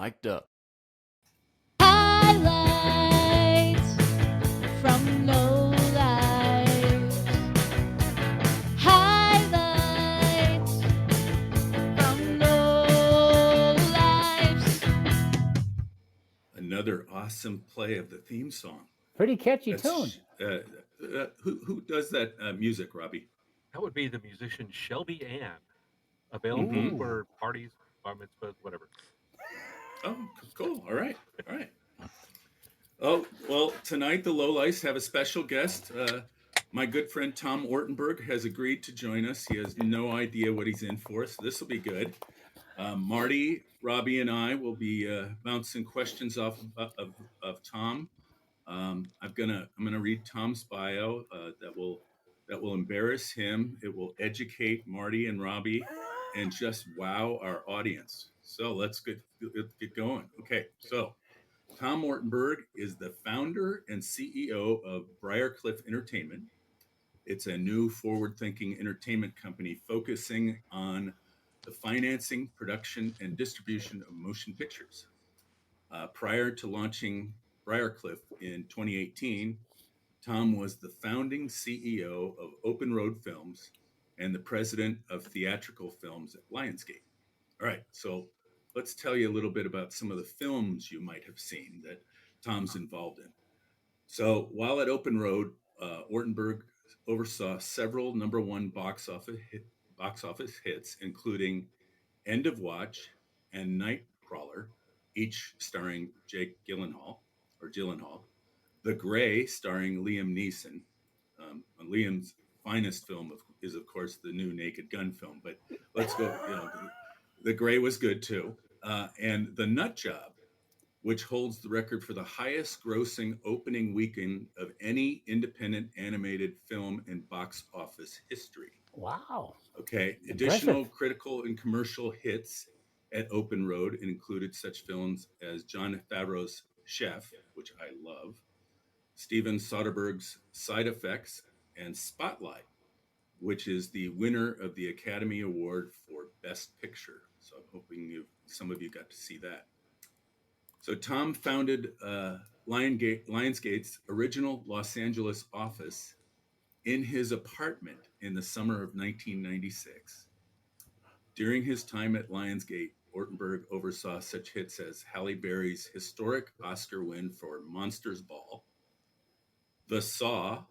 micdup. Highlights from Lowlifes. Highlights from Lowlifes. Another awesome play of the theme song. Pretty catchy tune. Who does that music, Robbie? That would be the musician Shelby Ann, available for parties, bar mitzvahs, whatever. Oh, cool. All right. Oh, well, tonight the Lowlifes have a special guest. My good friend Tom Ortenberg has agreed to join us. He has no idea what he's in for, so this will be good. Marty, Robbie, and I will be bouncing questions off of Tom. I'm gonna read Tom's bio that will embarrass him. It will educate Marty and Robbie, and just wow our audience. So let's get going. Okay, so Tom Ortenberg is the founder and CEO of Briarcliff Entertainment. It's a new forward-thinking entertainment company focusing on the financing, production, and distribution of motion pictures. Prior to launching Briarcliff in 2018, Tom was the founding CEO of Open Road Films and the president of theatrical films at Lionsgate. All right, so let's tell you a little bit about some of the films you might have seen that Tom's involved in. So while at Open Road, Ortenberg oversaw several number one box office hits, including End of Watch and Nightcrawler, each starring Jake Gyllenhaal. The Gray, starring Liam Neeson. Liam's finest film is, of course, the new Naked Gun film. But let's go. The Gray was good too. And The Nut Job, which holds the record for the highest grossing opening weekend of any independent animated film in box office history. Wow. Okay. Impressive. Additional critical and commercial hits at Open Road included such films as Jon Favreau's Chef, which I love, Steven Soderbergh's Side Effects, and Spotlight, which is the winner of the Academy Award for Best Picture. So I'm hoping some of you got to see that. So Tom founded Lionsgate's original Los Angeles office in his apartment in the summer of 1996. During his time at Lionsgate, Ortenberg oversaw such hits as Halle Berry's historic Oscar win for Monsters Ball, The Saw,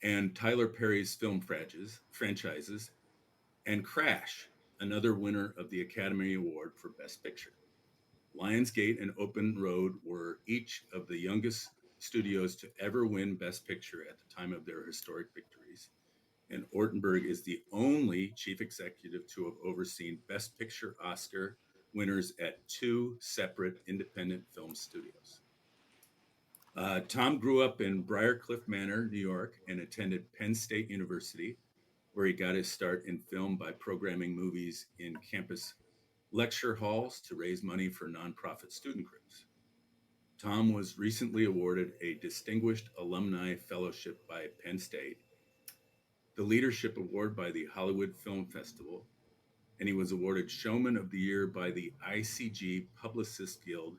and Tyler Perry's film franchises, and Crash, another winner of the Academy Award for Best Picture. Lionsgate and Open Road were each of the youngest studios to ever win Best Picture at the time of their historic victories. And Ortenberg is the only chief executive to have overseen Best Picture Oscar winners at two separate independent film studios. Tom grew up in Briarcliff Manor, New York, and attended Penn State University, where he got his start in film by programming movies in campus lecture halls to raise money for nonprofit student groups. Tom was recently awarded a Distinguished Alumni Fellowship by Penn State, the Leadership Award by the Hollywood Film Festival, and he was awarded Showman of the Year by the ICG Publicist Guild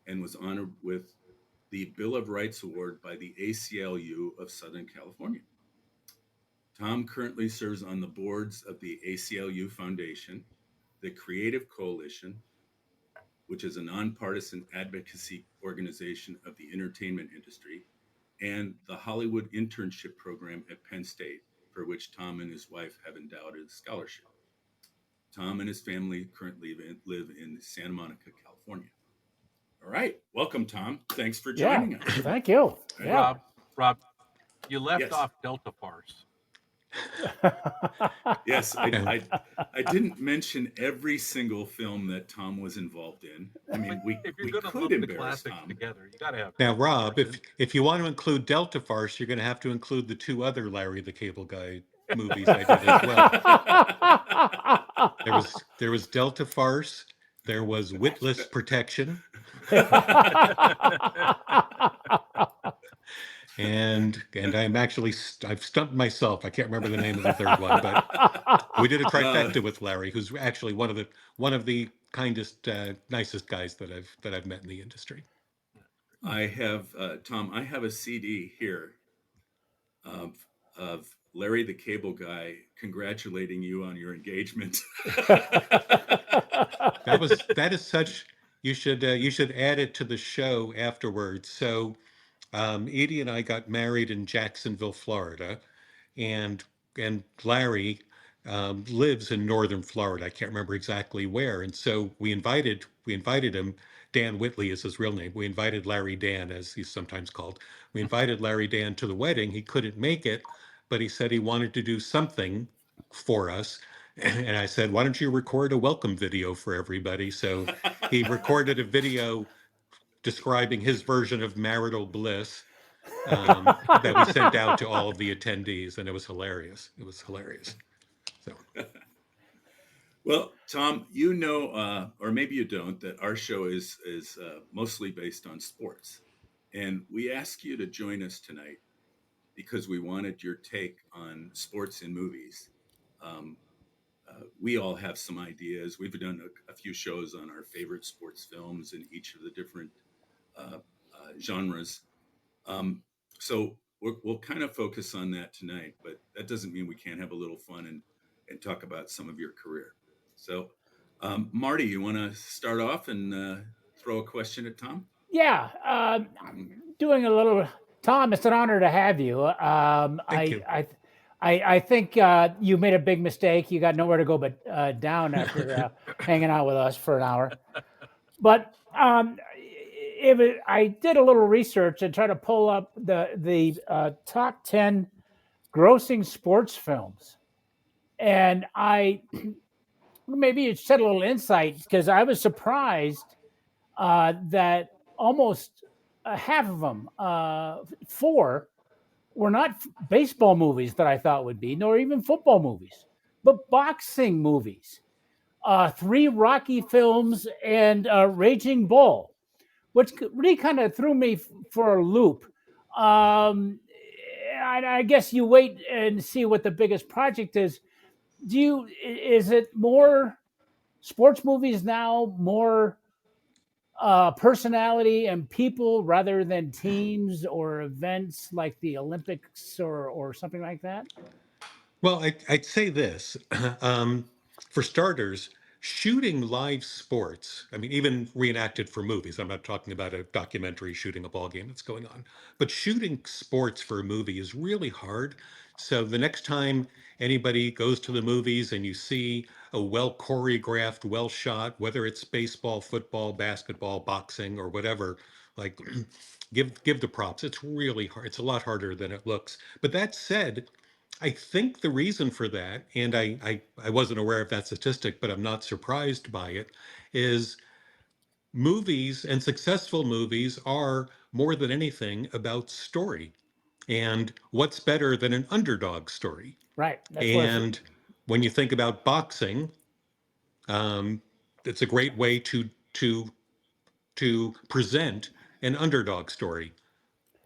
and was honored with the Bill of Rights Award by the ACLU of Southern California. Tom currently serves on the boards of the ACLU Foundation, the Creative Coalition, which is a nonpartisan advocacy organization of the entertainment industry, and the Hollywood Internship Program at Penn State, for which Tom and his wife have endowed a scholarship. Tom and his family currently live in Santa Monica, California. All right. Welcome, Tom. Thanks for joining us. Thank you. Yeah. Rob, you left off Delta Farce. Yes, I didn't mention every single film that Tom was involved in. I mean, we could embarrass Tom together. You gotta have. Now, Rob, if you want to include Delta Farce, you're going to have to include the two other Larry the Cable Guy movies I did as well. There was Delta Farce. There was Witless Protection. and I'm actually I've stumped myself. I can't remember the name of the third one, but we did a trifecta with Larry, who's actually one of the kindest, nicest guys that I've met in the industry. I have Tom. I have a CD here of Larry the Cable Guy congratulating you on your engagement. That is such. You should add it to the show afterwards. So Edie and I got married in Jacksonville, Florida, and Larry lives in northern Florida. I can't remember exactly where. And so we invited him. Dan Whitley is his real name. We invited Larry Dan, as he's sometimes called. We invited Larry Dan to the wedding. He couldn't make it, but he said he wanted to do something for us. And I said, why don't you record a welcome video for everybody? So he recorded a video describing his version of marital bliss that we sent out to all of the attendees, and it was hilarious. It was hilarious. So, Well, Tom, you know, or maybe you don't, that our show is mostly based on sports, and we ask you to join us tonight because we wanted your take on sports in movies. Um, we all have some ideas. We've done a few shows on our favorite sports films in each of the different genres. Um, so we'll kind of focus on that tonight, but that doesn't mean we can't have a little fun and talk about some of your career. So, Marty, you want to start off and throw a question at Tom? Yeah, doing a little. Tom, it's an honor to have you. thank you. I think you made a big mistake. You got nowhere to go but down after hanging out with us for an hour. But I did a little research and tried to pull up the top 10 grossing sports films, and I maybe it shed a little insight because I was surprised that almost half of them, 4, were not baseball movies that I thought would be, nor even football movies, but boxing movies. 3 Rocky films and Raging Bull, which really kind of threw me for a loop. I guess you wait and see what the biggest project is. Is it more sports movies now, more personality and people rather than teams or events like the Olympics or something like that? Well, I'd say this. For starters, shooting live sports, I mean, even reenacted for movies, I'm not talking about a documentary shooting a ball game that's going on, but shooting sports for a movie is really hard. So the next time anybody goes to the movies and you see a well choreographed, well shot, whether it's baseball, football, basketball, boxing, or whatever, like give the props. It's really hard. It's a lot harder than it looks. But that said, I think the reason for that, and I wasn't aware of that statistic, but I'm not surprised by it, is movies and successful movies are more than anything about story. And what's better than an underdog story? Right. And when you think about boxing, um, it's a great way to present an underdog story.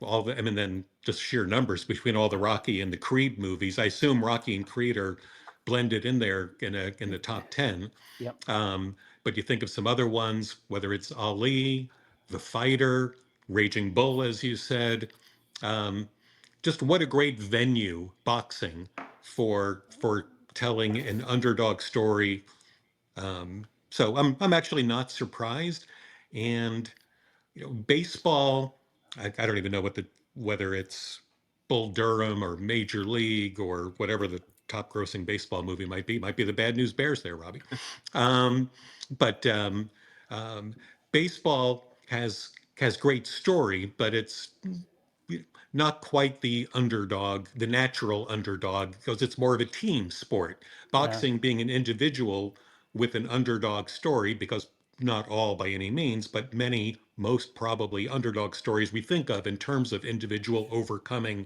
I mean, then just sheer numbers between all the Rocky and the Creed movies. I assume Rocky and Creed are blended in there in the top 10. Yep. But you think of some other ones, whether it's Ali, The Fighter, Raging Bull, as you said. Um, just what a great venue, boxing, for telling an underdog story. So I'm actually not surprised. And baseball, I don't even know whether it's Bull Durham or Major League or whatever the top grossing baseball movie might be. Might be the Bad News Bears there, Robbie. Um, but um, baseball has great story, but it's not quite the underdog, the natural underdog, because it's more of a team sport. Boxing being an individual with an underdog story, because not all by any means, but many, most probably underdog stories we think of in terms of individual overcoming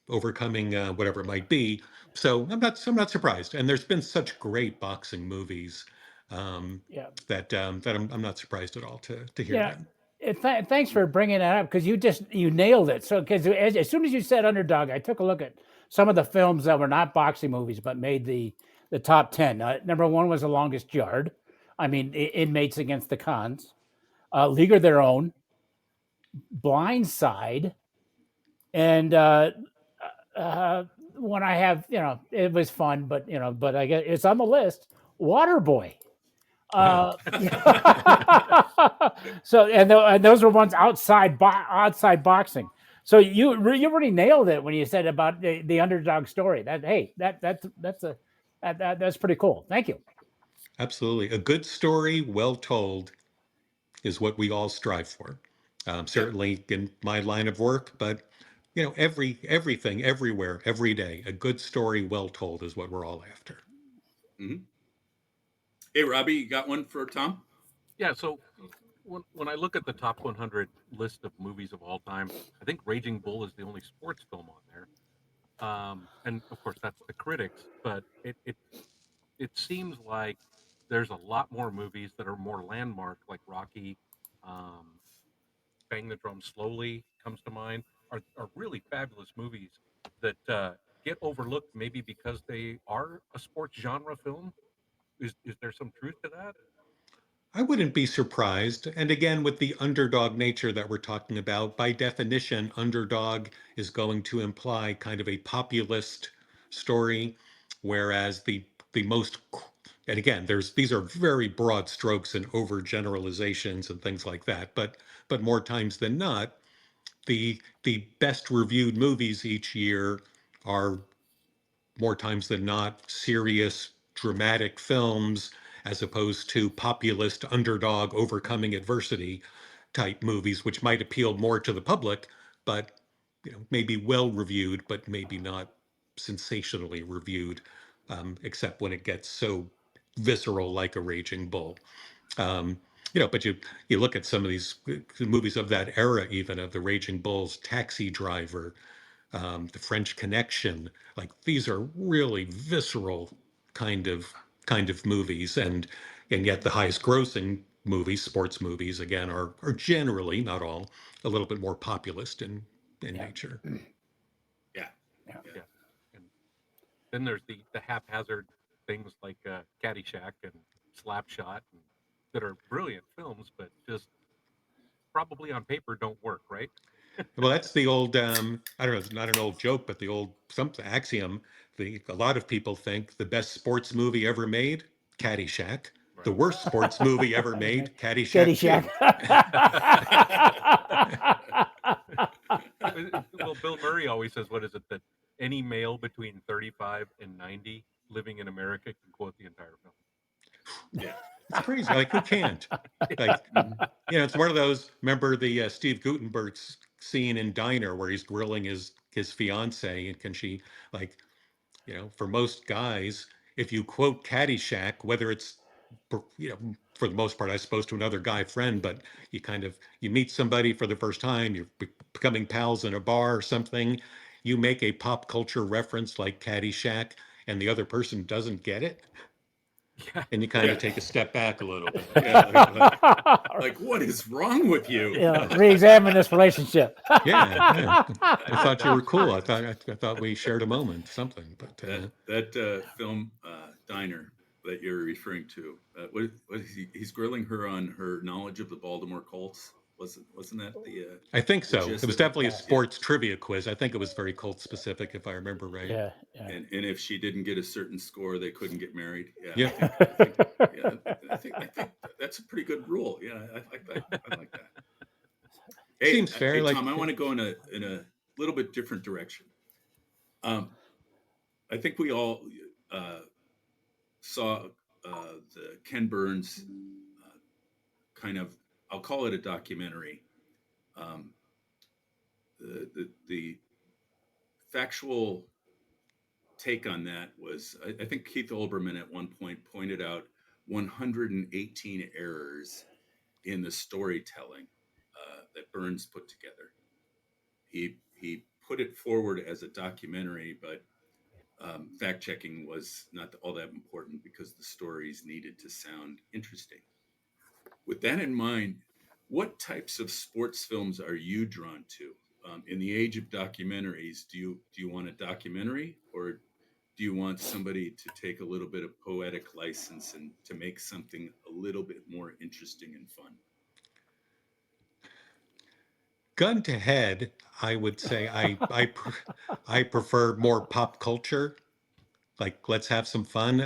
whatever it might be. So I'm not surprised. And there's been such great boxing movies Yeah. that I'm not surprised at all to hear Yeah. that. Thanks for bringing that up because you nailed it. So because as soon as you said underdog, I took a look at some of the films that were not boxing movies but made the top 10. Number one was The Longest Yard. I mean, Inmates Against the Cons, League of Their Own, Blind Side, and when I have, it was fun, but but I guess it's on the list. Waterboy. Wow. So and those were ones outside boxing. So you already nailed it when you said about the underdog story. That's pretty cool. Thank you. Absolutely. A good story, well told, is what we all strive for. Certainly in my line of work, but everything, everywhere, every day, a good story, well told, is what we're all after. Mm-hmm. Hey, Robbie, you got one for Tom? Yeah. So when I look at the top 100 list of movies of all time, I think Raging Bull is the only sports film on there. And of course, that's the critics, but it seems like there's a lot more movies that are more landmark, like Rocky, um, Bang the Drum Slowly comes to mind, are really fabulous movies that get overlooked maybe because they are a sports genre film. Is there some truth to that? I wouldn't be surprised. And again, with the underdog nature that we're talking about, by definition, underdog is going to imply kind of a populist story, whereas the most and again, these are very broad strokes and overgeneralizations and things like that. But more times than not, the best reviewed movies each year are more times than not serious, dramatic films as opposed to populist underdog overcoming adversity type movies, which might appeal more to the public, but maybe well reviewed, but maybe not sensationally reviewed, except when it gets so visceral like a Raging Bull. Um, but you look at some of these movies of that era, even of the Raging Bulls, Taxi Driver, the French Connection. Like these are really visceral kind of movies, and yet the highest grossing movies, sports movies, again, are generally, not all, a little bit more populist in nature. Yeah. Yeah. And then there's the haphazard things like Caddyshack and Slapshot, that are brilliant films, but just probably on paper don't work, right? Well, that's the old I don't know, it's not an old joke, but the old something axiom. A lot of people think the best sports movie ever made, Caddyshack. The Right. worst sports movie ever made, Caddyshack Caddyshack. 2. Well, Bill Murray always says, what is it, that any male between 35 and 90 living in America can quote the entire film. Yeah. It's crazy. Like, who can't? Like, it's one of those. Remember the Steve Gutenberg scene in Diner where he's grilling his fiance, and can she, like, for most guys, if you quote Caddyshack, whether it's for the most part, I suppose, to another guy friend, but you meet somebody for the first time, you're becoming pals in a bar or something, you make a pop culture reference like Caddyshack, and the other person doesn't get it, Yeah. and you kind of take a step back a little bit. Like, what is wrong with you? Re-examine this relationship. Yeah. I thought you were cool. I thought we shared a moment, something. But that film Diner that you're referring to, what he's grilling her on her knowledge of the Baltimore Colts. Wasn't that the? I think the so. gist It was of it? definitely a sports trivia quiz. I think it was very Colt specific, if I remember right. Yeah. And if she didn't get a certain score, they couldn't get married. Yeah. I think that's a pretty good rule. Yeah, I like that. I like that. Seems fair. Hey, Like, Tom, I want to go in a little bit different direction. I think we all saw the Ken Burns kind of, I'll call it a documentary. The factual take on that was, I think Keith Olbermann at one point pointed out 118 errors in the storytelling that Burns put together. He put it forward as a documentary, but fact checking was not all that important because the stories needed to sound interesting. With that in mind, What types of sports films are you drawn to? In the age of documentaries, do you want a documentary, or do you want somebody to take a little bit of poetic license and to make something a little bit more interesting and fun? Gun to head, I would say I prefer more pop culture. Like, let's have some fun.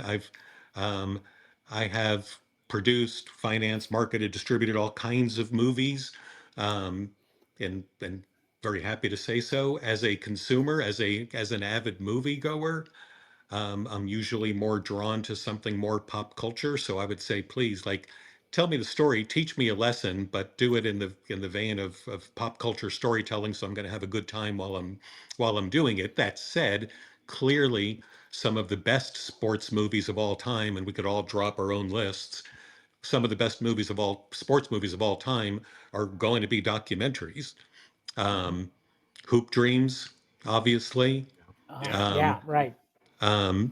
Um, I have produced, financed, marketed, distributed all kinds of movies, um, and very happy to say so. As a consumer, as an avid moviegoer, I'm usually more drawn to something more pop culture. So I would say, please, like, tell me the story, teach me a lesson, but do it in the vein of pop culture storytelling. So I'm going to have a good time while I'm doing it. That said, clearly some of the best sports movies of all time, and we could all drop our own lists. Some of the best movies of all sports movies of all time are going to be documentaries. Um, Hoop Dreams, obviously. Yeah. Um, Yeah, right.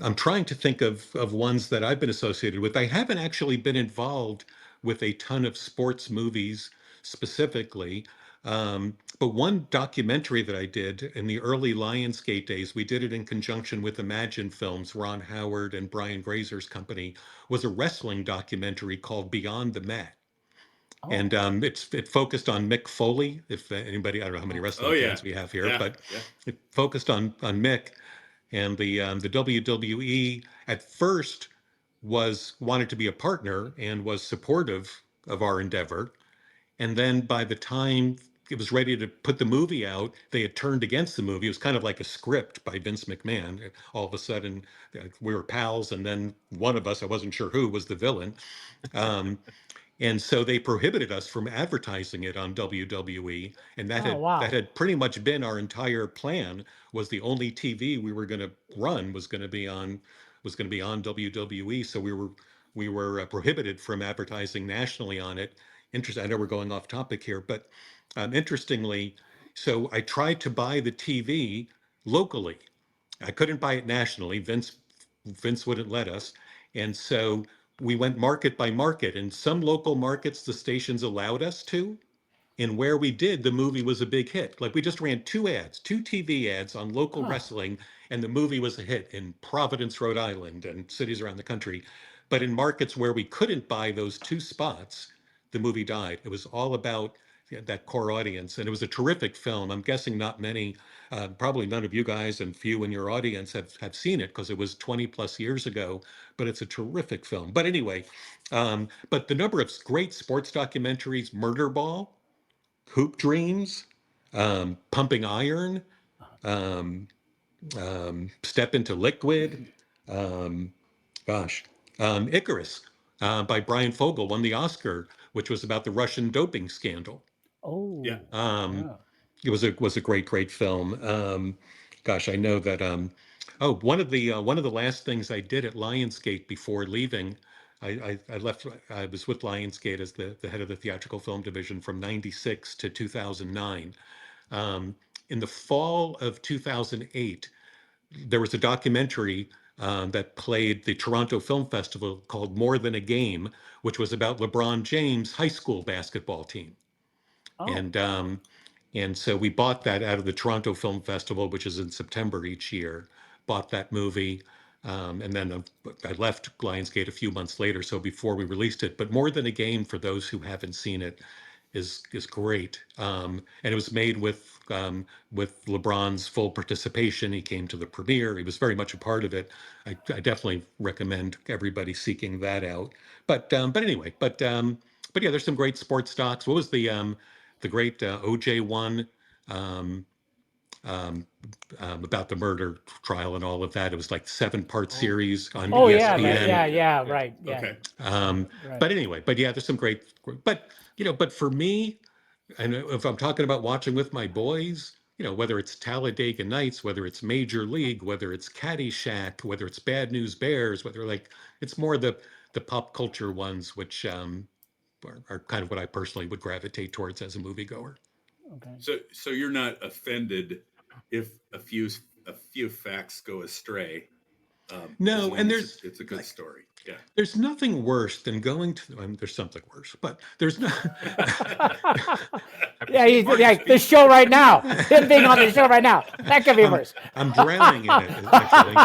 I'm trying to think of ones that I've been associated with. I haven't actually been involved with a ton of sports movies specifically. But one documentary that I did in the early Lionsgate days, we did it in conjunction with Imagine Films, Ron Howard and Brian Grazer's company, was a wrestling documentary called Beyond the Mat. Oh, And it focused on Mick Foley. If anybody, I don't know how many Oh wrestling yeah. fans we have here, Yeah. but Yeah. it focused on Mick. And the WWE at first was wanted to be a partner and was supportive of our endeavor. And then by the time it was ready to put the movie out, they had turned against the movie. It was kind of like a script by Vince McMahon. All of a sudden, we were pals, and then one of us, I wasn't sure who, was the villain. Um, and so they prohibited us from advertising it on WWE, and that oh, had that wow. had pretty much been our entire plan. Was the only TV we were going to run was going to be on WWE. So we were prohibited from advertising nationally on it. Interesting. I know we're going off topic here, but interestingly, so I tried to buy the TV locally. I couldn't buy it nationally. Vince wouldn't let us. And so we went market by market. In some local markets, the stations allowed us to. And where we did, the movie was a big hit. Like, we just ran two TV ads on local Huh. wrestling, and the movie was a hit in Providence, Rhode Island, and cities around the country. But in markets where we couldn't buy those two spots, the movie died. It was all about, yeah, that core audience, and it was a terrific film. I'm guessing not many, probably none of you guys and few in your audience have seen it because it was 20 plus years ago. But it's a terrific film. But anyway, but the number of great sports documentaries, Murder Ball, Hoop Dreams, Pumping Iron, um, Step into Liquid, um, gosh, Icarus by Brian Fogel won the Oscar, which was about the Russian doping scandal. Yeah. Oh, Um, yeah. it was a great film. Gosh, I know that. Oh, one of the last things I did at Lionsgate before leaving, I left. I was with Lionsgate as the head of the theatrical film division from '96 to 2009. Um, in the fall of 2008, there was a documentary that played the Toronto Film Festival called More Than a Game, which was about LeBron James' high school basketball team. Oh, And so we bought that out of the Toronto Film Festival, which is in September each year. Bought that movie, and then I left Lionsgate a few months later, so before we released it. But More Than a Game, for those who haven't seen it, is great. And it was made with LeBron's full participation. He came to the premiere. He was very much a part of it. I definitely recommend everybody seeking that out. But anyway, but yeah, there's some great sports stocks. What was the great OJ one, um, um, about the murder trial and all of that? It was like 7-part Oh, series on oh, Yeah. yeah, Oh yeah. that, Yeah. ESPN. yeah, Yeah. yeah, yeah. right, yeah, Okay. right. But anyway, but yeah, there's some great, but for me, and if I'm talking about watching with my boys, whether it's Talladega Nights, whether it's Major League, whether it's Caddyshack, whether it's Bad News Bears, whether, like, it's more the pop culture ones, which are kind of what I personally would gravitate towards as a moviegoer. Okay. So you're not offended if a few facts go astray, as No, long and as there's it's a good like, story. Yeah. There's nothing worse than going to. There's something worse, but there's no. Have you Yeah, seen he's, Marty yeah, the speak? show right now. Him being on the show right now. That could be worse. I'm drowning in it, actually.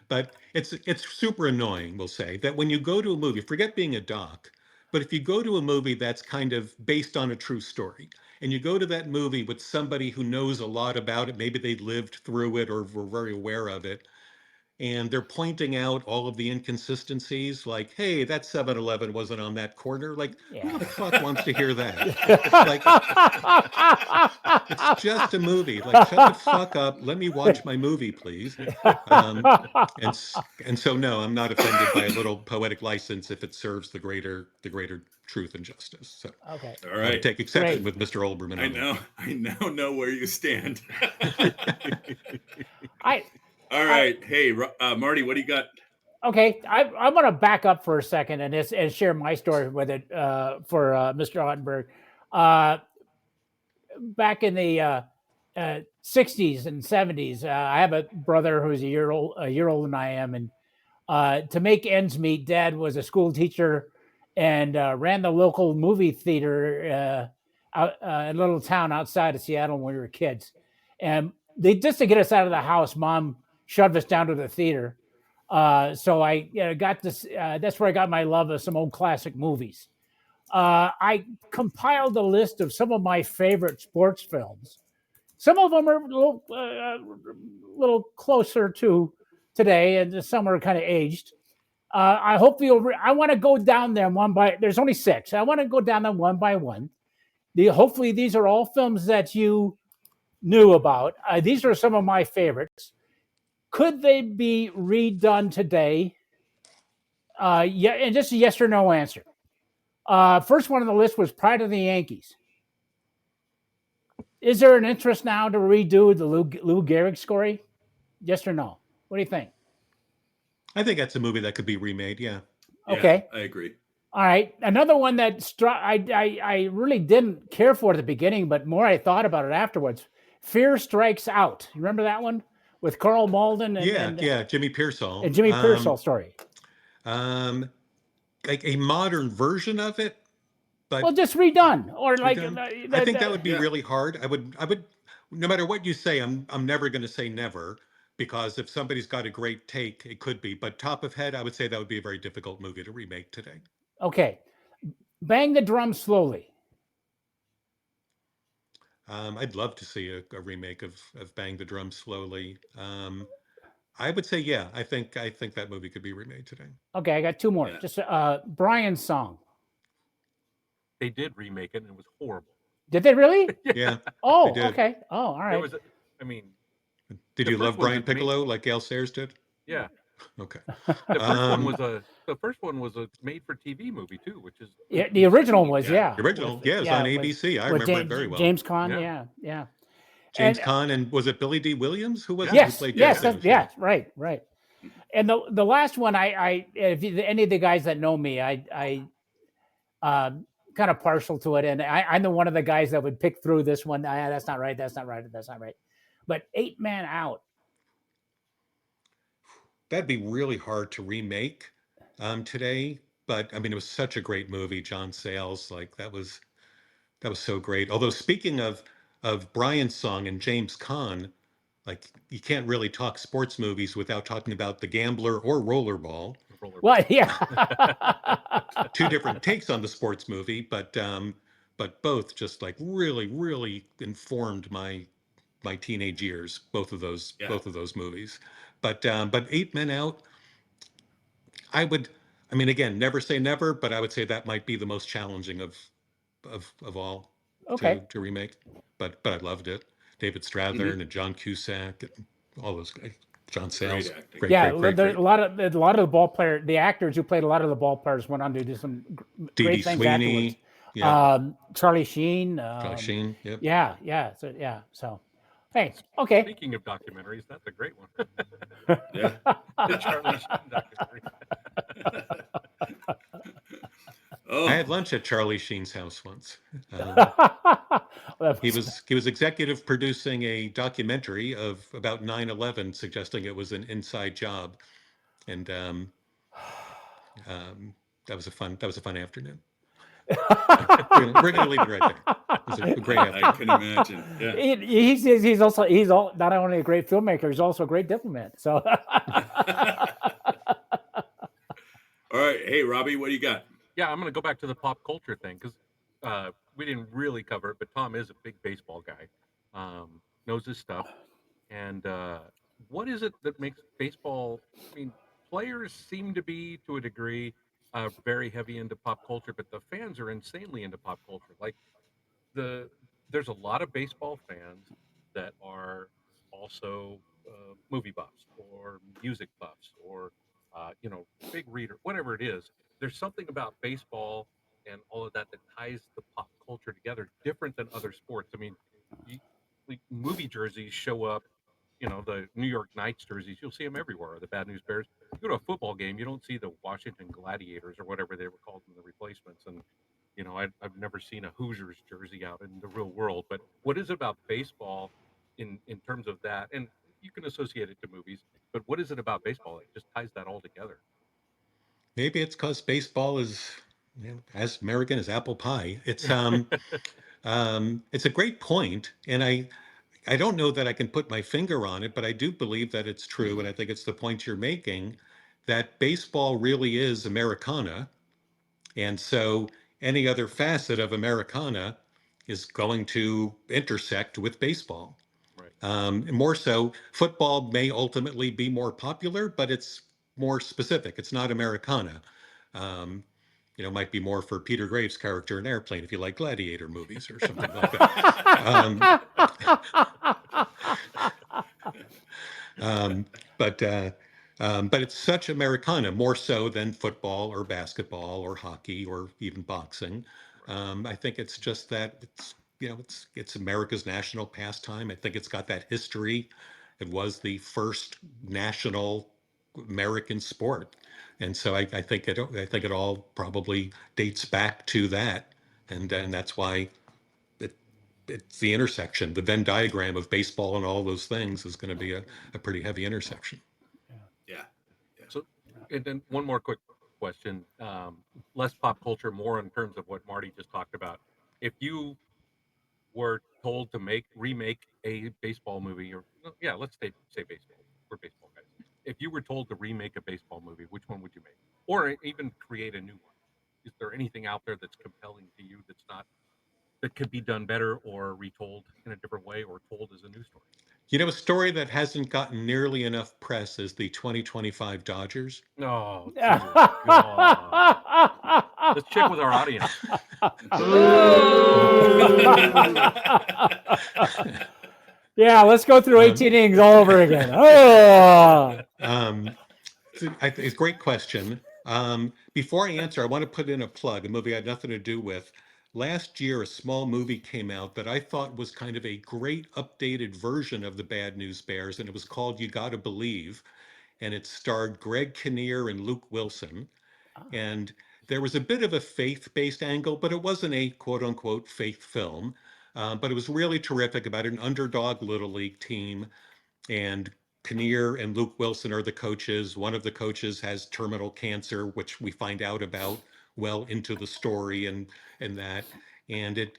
But it's super annoying, we'll say, that when you go to a movie, forget being a doc, but if you go to a movie that's kind of based on a true story, and you go to that movie with somebody who knows a lot about it, maybe they lived through it or were very aware of it, and they're pointing out all of the inconsistencies, like, hey, that 7-Eleven wasn't on that corner. Like, who Yeah. the fuck wants to hear that? Like, it's just a movie. Like, shut the fuck up. Let me watch my movie, please. And so no, I'm not offended by a little poetic license if it serves the greater truth and justice. So Okay. All I would right. take exception Great. with Mr. Olbermann on that. I now know where you stand. I All right. Hey, Marty, what do you got? okay. I'm going to back up for a second and share my story with it for Mr. Ortenberg. Back in the 60s and 70s, I have a brother who's a year older than I am, and to make ends meet, Dad was a school teacher and ran the local movie theater out a little town outside of Seattle when we were kids. And they just to get us out of the house, Mom shoved us down to the theater. So I got this. That's where I got my love of some old classic movies. I compiled a list of some of my favorite sports films. Some of them are little closer to today, and some are kind of aged. I hope I want to go down them one by. There's only 6. I want to go down them one by one. Hopefully, these are all films that you knew about. These are some of my favorites. Could they be redone today? Yeah, and just a yes or no answer. First one on the list was Pride of the Yankees. Is there an interest now to redo the Lou Gehrig story? Yes or no? What do you think? I think that's a movie that could be remade. Yeah. Okay. Yeah, I agree. All right. Another one that I really didn't care for at the beginning, but more I thought about it afterwards. Fear Strikes Out. You remember that one with Carl Malden and Jimmy Pearsall. and Jimmy Pearsall story? Like a modern version of it, but Well, just redone or like redone. I think that would be really hard. I would, no matter what you say, I'm never going to say never, because if somebody's got a great take, it could be. But top of head, I would say that would be a very difficult movie to remake today. Okay. Bang the Drum Slowly. I'd love to see a remake of Bang the Drum Slowly. I would say, yeah, I think that movie could be remade today. Okay, I got 2 more. Yeah. Just Brian's Song. They did remake it, and it was horrible. Did they really? Yeah. Oh, they did. okay. Oh, all There right. was, I mean, Did the you first love one Brian was made- Piccolo like Gail Sayers did? yeah. Okay. The first one was a made-for-TV movie too, which is Yeah, the original was, Yeah. The original, yeah, it was Yeah, on with- ABC. I with remember it very well. James Caan, Yeah. yeah. James And- Caan, and was it Billy D. Williams? Who was it? Yes, Who played yes, James? right. And the last one, if any of the guys that know me, I kind of partial to it, and I'm the one of the guys that would pick through this one. That's not right. But 8 Man Out. That'd be really hard to remake today. But I mean, it was such a great movie. John Sayles, like that was so great. Although speaking of Brian's Song and James Caan, like you can't really talk sports movies without talking about The Gambler or Rollerball. Well, yeah. 2 different takes on the sports movie, but both just like really, really informed my teenage years. Both of those movies. But 8 Men Out, I mean, again, never say never, but I would say that might be the most challenging of all Okay. to remake. But I loved it. David Strathairn and John Cusack, and all those guys. John Sayles, acting. great, Yeah, great. a lot of the actors who played a lot of the ball players went on to do some Dee great Dee things Sweeney, afterwards. Charlie Sheen. Charlie Sheen, yep. Yeah. So, hey, okay. Speaking of documentaries, that's a great one. Yeah. The Charlie Sheen documentary. Oh, I had lunch at Charlie Sheen's house once. He was executive producing a documentary about 9/11, suggesting it was an inside job. and that was a fun afternoon. We're gonna leave it right there. It was a great I afternoon. can imagine. Yeah. He's also not only a great filmmaker, he's also a great diplomat. So All right. Hey, Robbie, what do you got? Yeah, I'm going to go back to the pop culture thing because we didn't really cover it, but Tom is a big baseball guy, knows his stuff. And what is it that makes baseball? I mean, players seem to be, to a degree, very heavy into pop culture, but the fans are insanely into pop culture. Like the there's a lot of baseball fans that are also movie buffs or music buffs or big reader, whatever it is. There's something about baseball and all of that that ties the pop culture together, different than other sports. I mean, you, like movie jerseys show up. The New York Knights jerseys, you'll see them everywhere. Or the Bad News Bears. You go to a football game, you don't see the Washington Gladiators or whatever they were called in the replacements. And I've never seen a Hoosiers jersey out in the real world. But what is it about baseball in terms of that? And you can associate it to movies, but what is it about baseball that just ties that all together? Maybe it's because baseball is, as American as apple pie. It's a great point, and I don't know that I can put my finger on it, but I do believe that it's true, and I think it's the point you're making that baseball really is Americana, and so any other facet of Americana is going to intersect with baseball. Right. More so, football may ultimately be more popular, but it's more specific. It's not Americana. Um, might be more for Peter Graves' character in Airplane if you like gladiator movies or something like that. Um, um, but but it's such Americana, more so than football or basketball or hockey or even boxing. Right. I think it's just that it's America's national pastime. I think it's got that history. It was the first national American sport, and so I think it all probably dates back to that, and that's why it, it's the intersection. The Venn diagram of baseball and all those things is going to be a pretty heavy intersection. Yeah. Yeah. So, and then one more quick question, less pop culture, more in terms of what Marty just talked about. If you were told to remake a baseball movie, or no, yeah, let's say baseball. We're baseball guys. If you were told to remake a baseball movie, which one would you make, or even create a new one? Is there anything out there that's compelling to you that could be done better, or retold in a different way, or told as a new story? A story that hasn't gotten nearly enough press is the 2025 Dodgers. Oh dear God! Let's check with our audience. Yeah, let's go through Um, 18 innings all over again. Oh. it's a great question. Before I answer, I want to put in a plug, a movie I had nothing to do with. Last year, a small movie came out that I thought was kind of a great updated version of the Bad News Bears, and it was called You Gotta Believe, and it starred Greg Kinnear and Luke Wilson. And there was a bit of a faith-based angle, but it wasn't a quote-unquote faith film. But it was really terrific about an underdog little league team, and Kinnear and Luke Wilson are the coaches. One of the coaches has terminal cancer, which we find out about well into the story, and that. And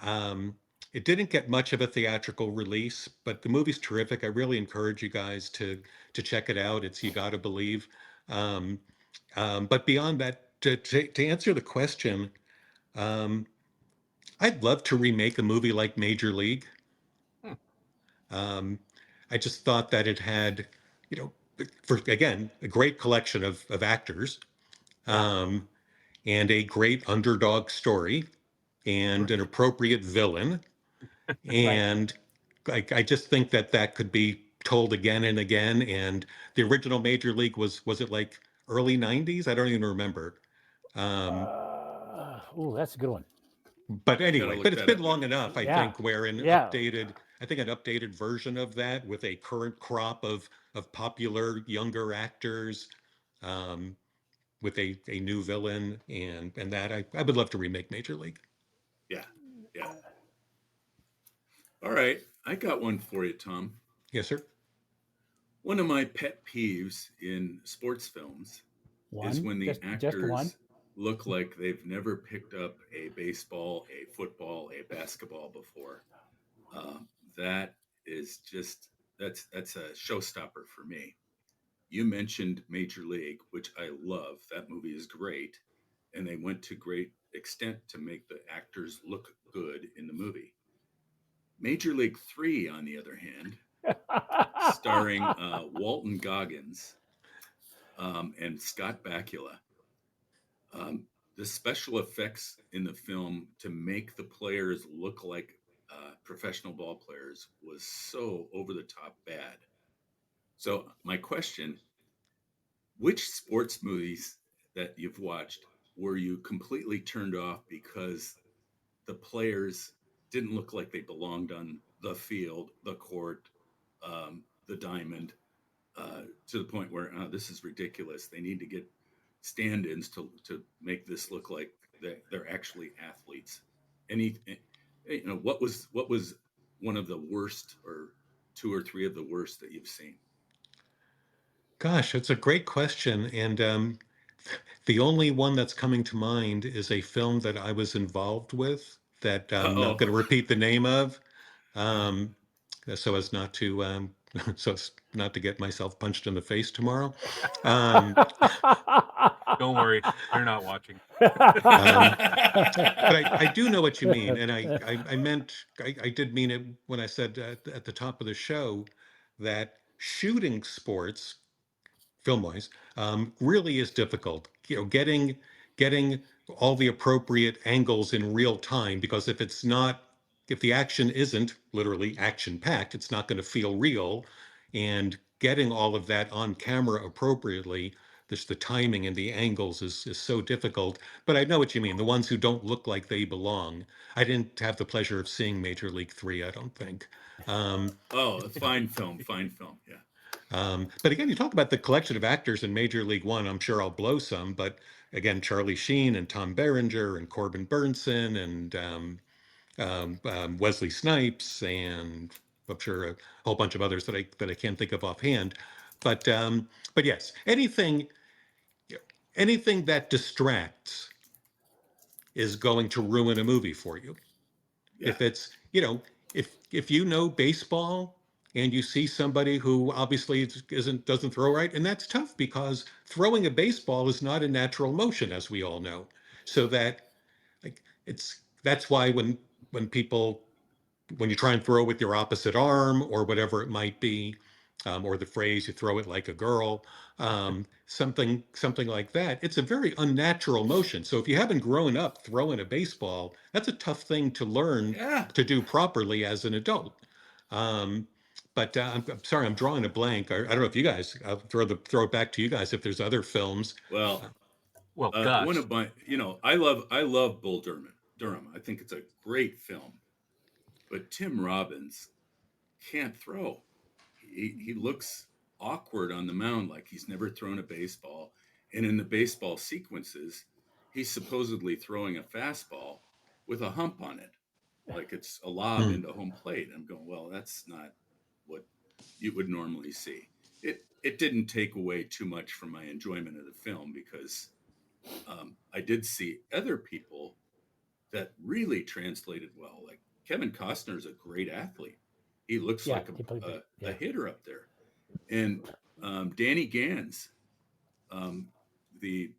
um, it didn't get much of a theatrical release, but the movie's terrific. I really encourage you guys to check it out. It's You Gotta Believe. Um, but beyond that, to answer the question, um, I'd love to remake a movie like Major League. Hmm. Um, I just thought that it had, you know, for again, a great collection of actors, Yeah. um, and a great underdog story, and Right. an appropriate villain. Right. And I just think that that could be told again and again. And the original Major League was it like early 90s? I don't even remember. Um, That's a good one. but Gotta anyway, look but it's that been up. long enough, I Yeah. think, where Yeah. I think an updated version of that with a current crop of popular younger actors, um, with a new villain and that I would love to remake Major League. Yeah. Yeah. All right. I got one for you, Tom. Yes, sir. One of my pet peeves in sports films is One, when the just one. actors look like they've never picked up a baseball, a football, a basketball before. Um, that is just that's a showstopper for me. You mentioned Major League, which I love. That movie is great, and they went to great extent to make the actors look good in the movie. Major League 3, on the other hand, starring Walton Goggins and Scott Bakula. Um, the special effects in the film to make the players look like professional ball players was so over the top bad. So, my question: which sports movies that you've watched were you completely turned off because the players didn't look like they belonged on the field, the court, the diamond, to the point where this is ridiculous. They need to get stand-ins to make this look like they're actually athletes. Any, what was one of the worst, or two or three of the worst that you've seen? Gosh, it's a great question. And the only one that's coming to mind is a film that I was involved with that Uh I'm not oh. going to repeat the name of, um, so as not to so as not to get myself punched in the face tomorrow. Um, Don't worry, they're not watching. um, but I do know what you mean, and I meant I did mean it when I said at the top of the show that shooting sports film wise really is difficult. Getting all the appropriate angles in real time, because if the action isn't literally action packed, it's not going to feel real. And getting all of that on camera appropriately, just the timing and the angles is so difficult. But I know what you mean. The ones who don't look like they belong. I didn't have the pleasure of seeing Major League 3, I don't think. Um, Oh, fine film, fine film. Yeah. but again, you talk about the collection of actors in Major League One. I'm sure I'll blow some, but again, Charlie Sheen and Tom Berenger and Corbin Burnson and Wesley Snipes and I'm sure a whole bunch of others that I can't think of offhand. But um, but yes, anything that distracts is going to ruin a movie for you. Yeah. If it's, if you know baseball and you see somebody who obviously isn't doesn't throw right, and that's tough because throwing a baseball is not a natural motion, as we all know. So that like that's why when you try and throw with your opposite arm or whatever it might be, or the phrase "you throw it like a girl," something like that. It's a very unnatural motion. So if you haven't grown up throwing a baseball, that's a tough thing to learn Yeah. to do properly as an adult. Um, but I'm sorry, I'm drawing a blank. I don't know if you guys. I'll throw it back to you guys if there's other films. Uh, Well, Well, one Gus, of my, I love Bull Durham. Durham. I think it's a great film, but Tim Robbins can't throw. He looks awkward on the mound, like he's never thrown a baseball. And in the baseball sequences, he's supposedly throwing a fastball with a hump on it, like it's a lob hmm. into home plate. I'm going, well, that's not what you would normally see. It didn't take away too much from my enjoyment of the film because I did see other people that really translated well. Like Kevin Costner is a great athlete. He looks Yeah, like he played good. a Yeah. hitter up there. And Danny Gans, um, the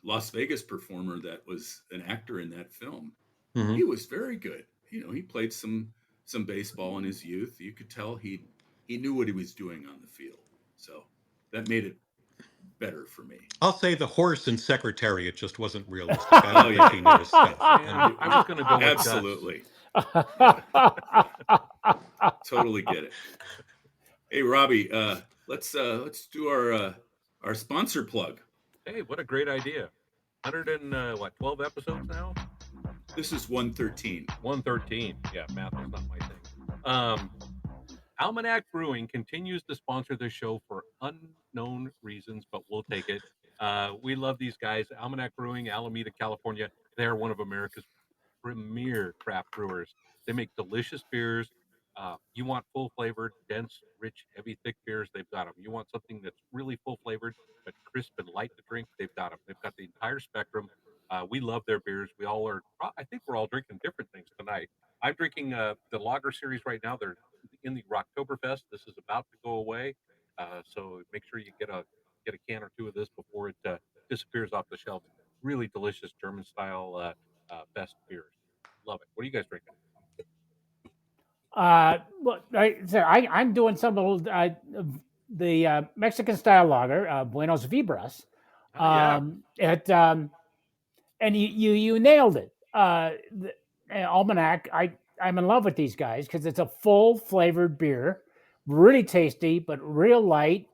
Las Vegas performer that was an actor in that film, Hmm. he was very good. He played some baseball in his youth. You could tell he knew what he was doing on the field. So that made it better for me. I'll say the horse and secretariat just wasn't realistic. I Oh don't think yeah, he knew his stuff. man, I was going to go with Gus. absolutely. Yeah, totally get it. Hey Robbie, let's do our sponsor plug. Hey, what a great idea! 12 episodes now. This is 113. 113. Yeah, math is not my thing. Um, Almanac Brewing continues to sponsor this show for unknown reasons, but we'll take it. We love these guys. Almanac Brewing, Alameda, California. They're one of America's premier craft brewers. They make delicious beers. You want full flavored, dense, rich, heavy, thick beers, they've got them. You want something that's really full flavored but crisp and light to drink, they've got them. They've got the entire spectrum. We love their beers. We all are. I think we're all drinking different things tonight. I'm drinking the lager series right now. They're in the Rocktoberfest. This is about to go away, so make sure you get a can or two of this before it disappears off the shelves. Really delicious German style best beers. Love it. What are you guys drinking? Well, I'm doing some of the Mexican style lager, Buenos Vibras. Yeah. It and you nailed it. The Almanac. I'm in love with these guys because it's a full flavored beer, really tasty but real light.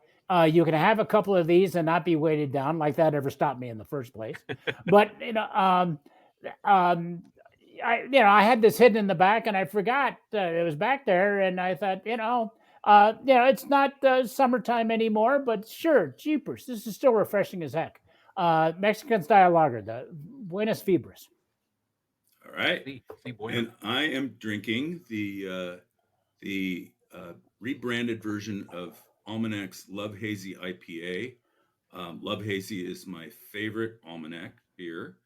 You can have a couple of these and not be weighted down. Like that ever stopped me in the first place. But um, I had this hidden in the back and I forgot it was back there, and I thought, it's not summertime anymore, but sure, jeepers, this is still refreshing as heck. Mexican style lager, the Buenos Fibras. All right. Bueno. And I am drinking the rebranded version of Almanac's Love Hazy IPA. Love Hazy is my favorite Almanac beer.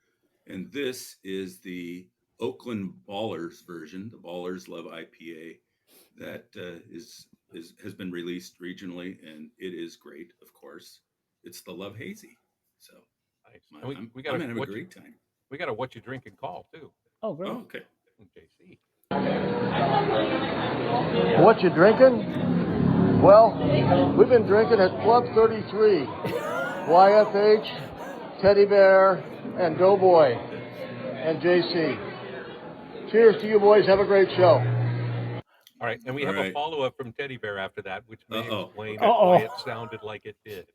And this is the Oakland Ballers version, the Ballers Love IPA, that has been released regionally, and it is great, of course. It's the Love Hazy. So nice. I'm we got having a great time. We got a what you drinking call too. Oh, great. Oh, okay. JC. What you drinking? Well, we've been drinking at Club 33. YFH, Teddy Bear, and Doughboy, and JC. Cheers to you boys. Have a great show. All right, and we have a follow-up from Teddy Bear after that, which may explain why it sounded like it did.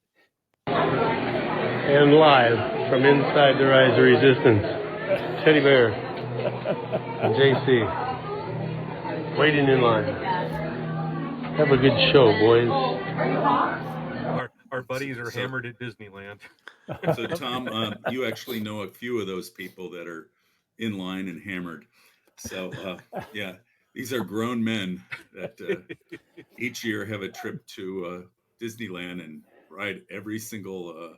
And live from inside the Rise of Resistance, Teddy Bear and JC, waiting in line. Have a good show, boys. Our buddies are hammered at Disneyland. So, Tom, you actually know a few of those people that are in line and hammered. So, yeah, these are grown men that each year have a trip to Disneyland and ride every single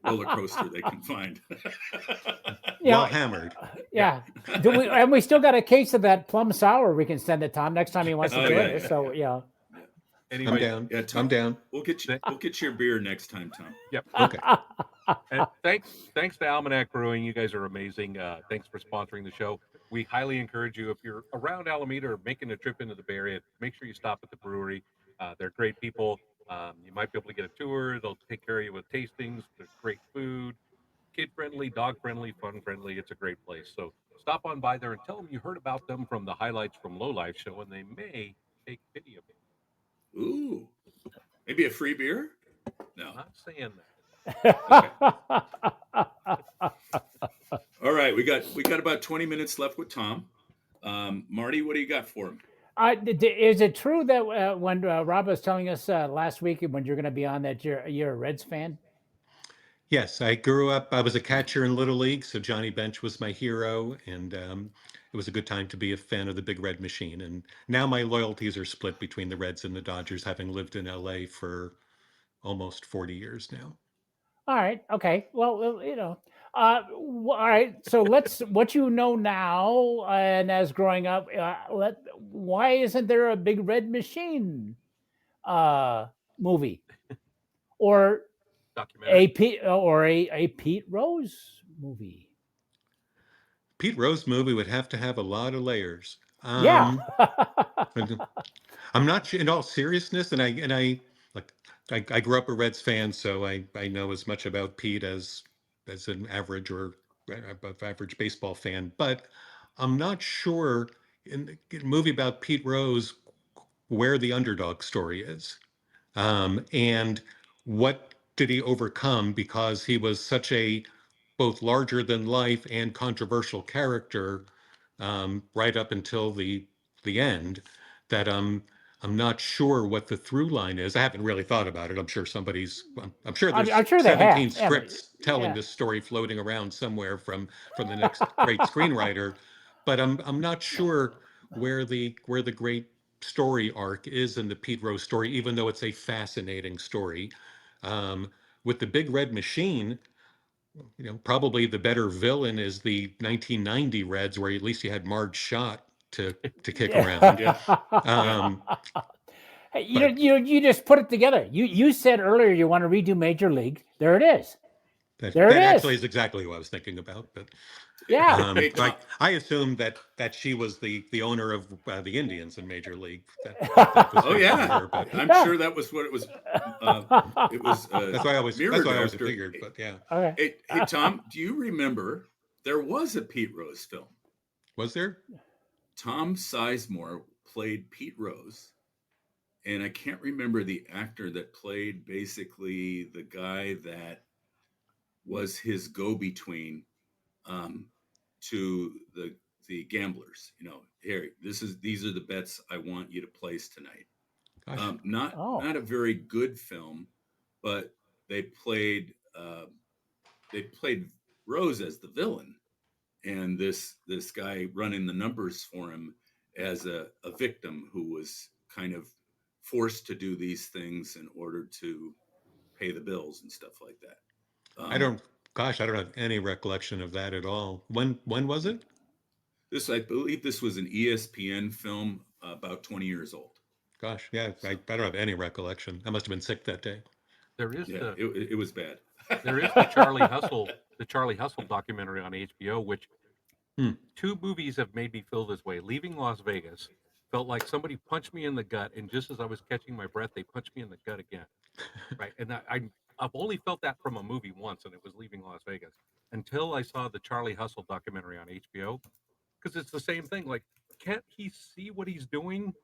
roller coaster they can find. Well hammered. Yeah. And we still got a case of that plum sour we can send to Tom next time he wants to join us. So, yeah. Anyway, I'm down. Yeah, Tom, I'm down. We'll get your beer next time, Tom. Yep. Okay. And thanks to Almanac Brewing. You guys are amazing. Thanks for sponsoring the show. We highly encourage you, if you're around Alameda or making a trip into the Bay Area, make sure you stop at the brewery. They're great people. You might be able to get a tour. They'll take care of you with tastings. There's great food, kid-friendly, dog-friendly, fun-friendly. It's a great place. So stop on by there and tell them you heard about them from the Highlights from Lowlifes show, and they may take pity of you. Ooh, maybe a free beer? No, I'm not saying that. All right, we got about 20 minutes left with Tom. Marty, what do you got for him? Is it true that when Rob was telling us last week when you're going to be on that you're a Reds fan? Yes, I grew up. I was a catcher in Little League, so Johnny Bench was my hero, and it was a good time to be a fan of the Big Red Machine. And now my loyalties are split between the Reds and the Dodgers, having lived in LA for almost 40 years now. All right. Okay. Well, all right. So what you know now, and as growing up, why isn't there a Big Red Machine movie or documentary a Pete Rose movie? Pete Rose movie would have to have a lot of layers. Yeah. I'm not sure, in all seriousness, and I grew up a Reds fan, so I know as much about Pete as an average or above average baseball fan. But I'm not sure in a movie about Pete Rose where the underdog story is, and what did he overcome, because he was such a both larger than life and controversial character right up until the end, that I'm not sure what the through line is. I haven't really thought about it. I'm sure I'm sure there's I'm sure 17 they have. scripts telling this story floating around somewhere from the next great screenwriter, but I'm not sure where the great story arc is in the Pete Rose story, even though it's a fascinating story. Um, with the Big Red Machine, probably the better villain is the 1990 Reds, where at least you had Marge Schott to kick around. Yeah. Um, Hey, but you just put it together. You said earlier you want to redo Major League. There it is. that There it that actually is. is exactly what I was thinking about. But Yeah. Hey, Tom. I assumed that she was the owner of the Indians in Major League. That was Oh based on yeah, her. But I'm Yeah. sure that was what it was. It was that's mirrored why I always after. figured. But yeah, Okay. Hey, Tom, do you remember there was a Pete Rose film? was there? Tom Sizemore played Pete Rose, and I can't remember the actor that played basically the guy that was his go-between um, to the gamblers. Here, these are the bets I want you to place tonight. Gosh, Oh. Not a very good film, but they played uh, they played Rose as the villain, and this guy running the numbers for him as a victim who was kind of forced to do these things in order to pay the bills and stuff like that. I Um, don't. Gosh, I don't have any recollection of that at all. When was it? this I believe this was an ESPN film about 20 years old. Gosh, yeah, So I don't have any recollection. I must have been sick that day. There is yeah, the it was bad. there is the Charlie Hustle documentary on HBO, which Hmm. two movies have made me feel this way. Leaving Las Vegas felt like somebody punched me in the gut, and just as I was catching my breath, they punched me in the gut again. Right, and I've only felt that from a movie once, and it was Leaving Las Vegas, until I saw the Charlie Hustle documentary on HBO, because it's the same thing. Like, can't he see what he's doing?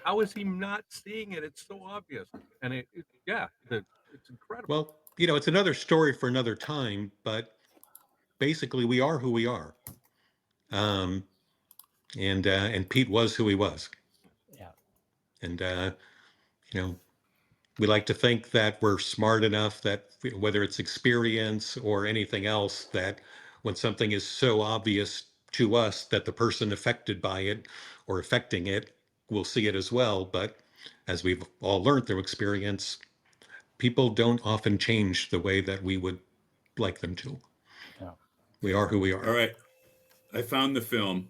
How is he not seeing it? It's so obvious, and it's incredible. Well, it's another story for another time, but basically we are who we are. Um, and Pete was who he was. Yeah. And you know, we like to think that we're smart enough that whether it's experience or anything else, that when something is so obvious to us that the person affected by it or affecting it will see it as well. But as we've all learned through experience, people don't often change the way that we would like them to. Yeah. We are who we All are. right, I found the film.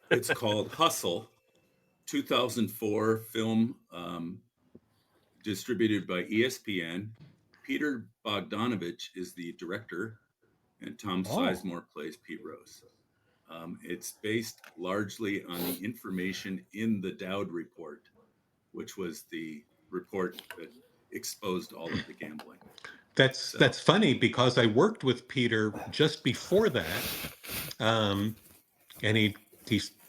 It's called Hustle, 2004 film, distributed by ESPN. Peter Bogdanovich is the director, and Tom Oh. Sizemore plays Pete Rose. It's based largely on the information in the Dowd report, which was the report that exposed all of the gambling. That's So, funny because I worked with Peter just before that, um, and he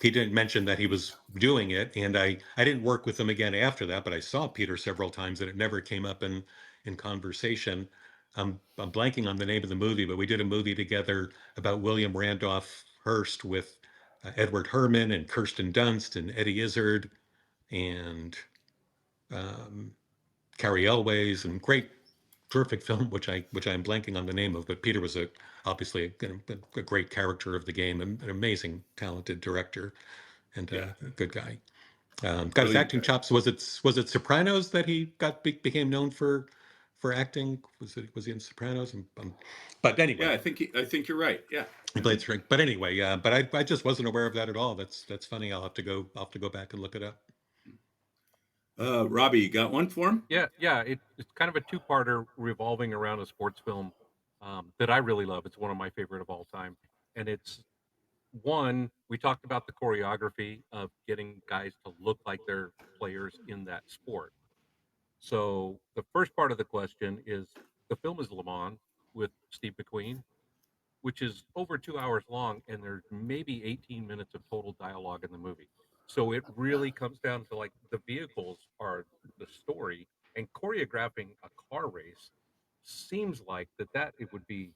didn't mention that he was doing it, and I didn't work with him again after that, but I saw Peter several times, and it never came up in conversation. I'm blanking on the name of the movie, but we did a movie together about William Randolph Hearst with Edward Herrmann and Kirsten Dunst and Eddie Izzard and um, Carrie Elways, and terrific film, which I'm blanking on the name of. But Peter was obviously a great character of the game, and an amazing, talented director, and yeah, a good guy. Got his really. acting chops. Was it Sopranos that he became known for acting? Was he in Sopranos? But Yeah, anyway, I think you're right. Yeah, he yeah. played Frank. But anyway, but I just wasn't aware of that at all. That's funny. I'll have to go back and look it up. Robbie, you got one for him? Yeah. It's kind of a two-parter revolving around a sports film that I really love. It's one of my favorite of all time, and it's one we talked about the choreography of getting guys to look like they're players in that sport. So the first part of the question is the film is Le Mans with Steve McQueen, which is over 2 hours long, and there's maybe 18 minutes of total dialogue in the movie. So it really comes down to like the vehicles are the story, and choreographing a car race seems like that it would be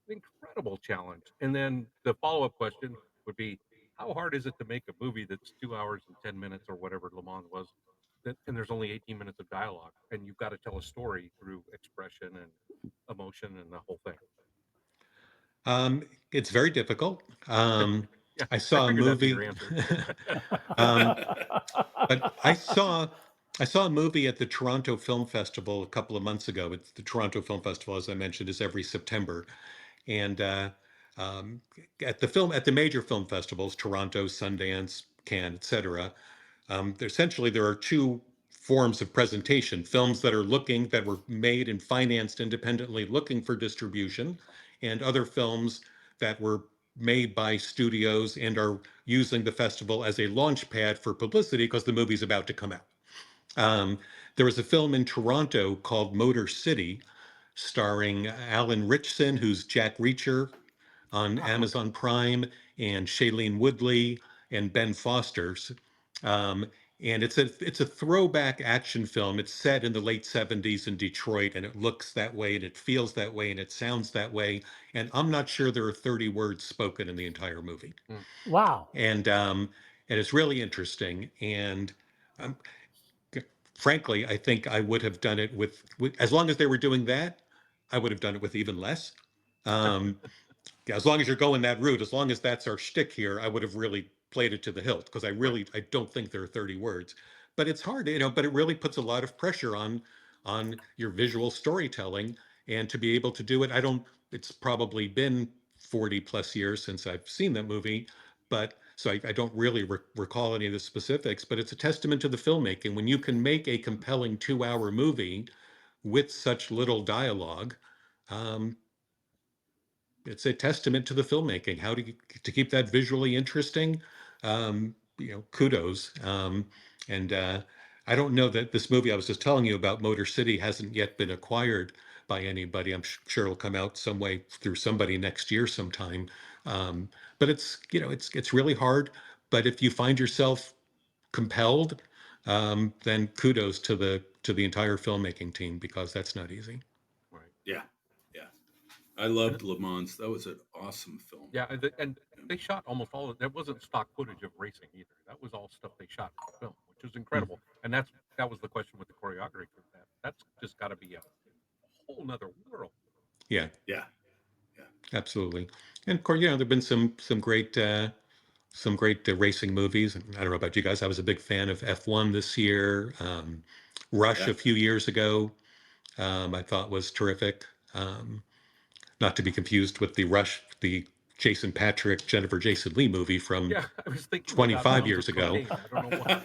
an incredible challenge. And then the follow up question would be, how hard is it to make a movie that's 2 hours and 10 minutes or whatever Le Mans was, and there's only 18 minutes of dialogue, and you've got to tell a story through expression and emotion and the whole thing. It's very difficult. Yeah, Yeah, I saw a figured that'd be movie. your answer. But I saw a movie at the Toronto Film Festival a couple of months ago. It's the Toronto Film Festival, as I mentioned, is every September, and um, at the major film festivals, Toronto, Sundance, Cannes, etc. Essentially, there are two forms of presentation: films that were made and financed independently, looking for distribution, and other films that were made by studios and are using the festival as a launch pad for publicity because the movie's about to come out. Um, there was a film in Toronto called Motor City, starring Alan Ritchson, who's Jack Reacher on Okay. Amazon Prime, and Shailene Woodley and Ben Foster. Um, and it's a throwback action film. It's set in the late 70s in Detroit, and it looks that way, and it feels that way, and it sounds that way. And I'm not sure there are 30 words spoken in the entire movie. Mm. Wow. And it's really interesting. And um, frankly, I think I would have done it with as long as they were doing that, I would have done it with even less. Um, yeah, as long as you're going that route, as long as that's our shtick here, I would have really played it to the hilt because Right. I don't think there are 30 words. But it's hard, but it really puts a lot of pressure on your visual storytelling and to be able to do it. It's probably been 40 plus years since I've seen that movie, but so I don't really recall any of the specifics, but it's a testament to the filmmaking. When you can make a compelling 2 hour movie with such little dialogue, um, it's a testament to the filmmaking. To keep that visually interesting. Kudos. And I don't know that this movie I was just telling you about, Motor City, hasn't yet been acquired by anybody. I'm sure it'll come out some way through somebody next year sometime. But it's really hard. But if you find yourself compelled, then kudos to the entire filmmaking team because that's not easy. Right. Yeah, yeah. I And loved Le Mans. That was an awesome film. yeah, and they shot almost all of there wasn't stock footage of racing either. That was all stuff they shot for film, which was Mm. incredible. And that was the question with the choreography for that. That's just got to be a whole nother world. Yeah, Yeah, yeah, absolutely. And of course, there've been some great racing movies. I don't know about you guys. I was a big fan of F1 this year. Rush yeah. a few years ago, I thought was terrific. Um, Not to be confused with the Jason Patrick, Jennifer Jason Leigh movie from Yeah, I was thinking about 25 Mounds years of ago, Cocaine. I don't know why.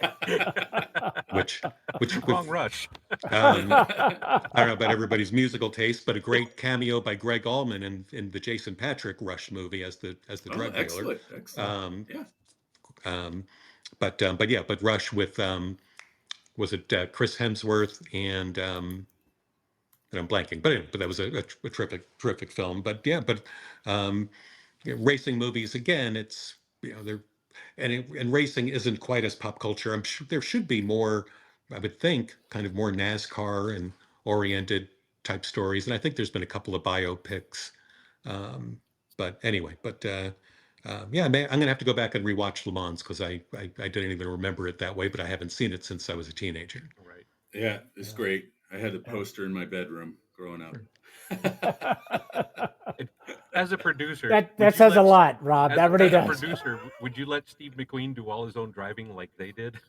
which which Wrong Rush. um, I don't know about everybody's musical taste, but a great cameo by Greg Allman in the Jason Patrick Rush movie as the Oh, drug dealer. excellent, excellent. Um, Yeah. um, but Rush with was it Chris Hemsworth and I'm blanking, but anyway, but that was a terrific film. But yeah, but um, racing movies again, it's they're and racing isn't quite as pop culture. I'm sure there should be more. I would think kind of more NASCAR and oriented type stories, and I think there's been a couple of biopics. Um, but anyway, yeah, man, I'm gonna have to go back and rewatch Le Mans because I didn't even remember it that way, but I haven't seen it since I was a teenager. Right. Yeah, it's Yeah. great. I had the poster in my bedroom growing up. And as a producer, that would you says a let lot, Rob. That really as a does. producer, would you let Steve McQueen do all his own driving like they did?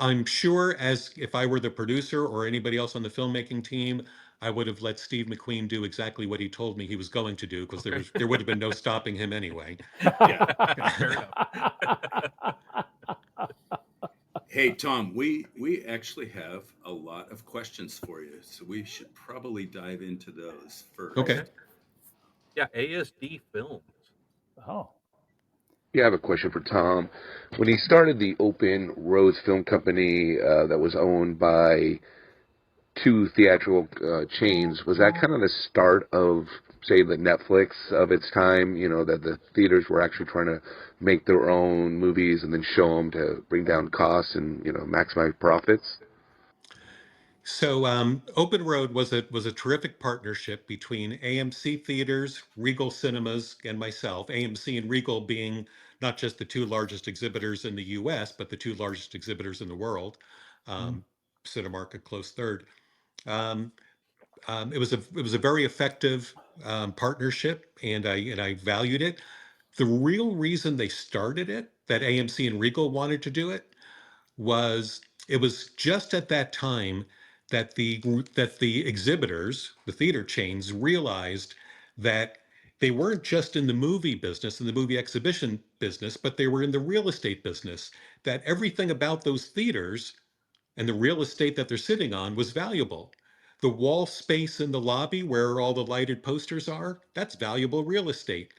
I'm sure as if I were the producer or anybody else on the filmmaking team, I would have let Steve McQueen do exactly what he told me he was going to do because Okay. there would have been no stopping him anyway. Yeah. Fair enough. Hey, Tom, we actually have a lot of questions for you, so we should probably dive into those Okay. Okay. first. Yeah, ASD Films. Oh. Yeah, I have a question for Tom. When he started the Open Roads Film Company that was owned by two theatrical chains, was that kind of the start of, say, the Netflix of its time? That the theaters were actually trying to make their own movies and then show them to bring down costs and maximize profits. So Open Road was a terrific partnership between AMC Theaters, Regal Cinemas, and myself. AMC and Regal being not just the two largest exhibitors in the U.S., but the two largest exhibitors in the world. Mm. Um, Cinemark a close third. Um, it was a very effective partnership, and I valued it. The real reason they started it, that AMC and Regal wanted to do it, was it was just at that time that the exhibitors, the theater chains, realized that they weren't just in the movie business, in the movie exhibition business, but they were in the real estate business. That everything about those theaters and the real estate that they're sitting on was valuable. The wall space in the lobby where all the lighted posters are, that's valuable real estate.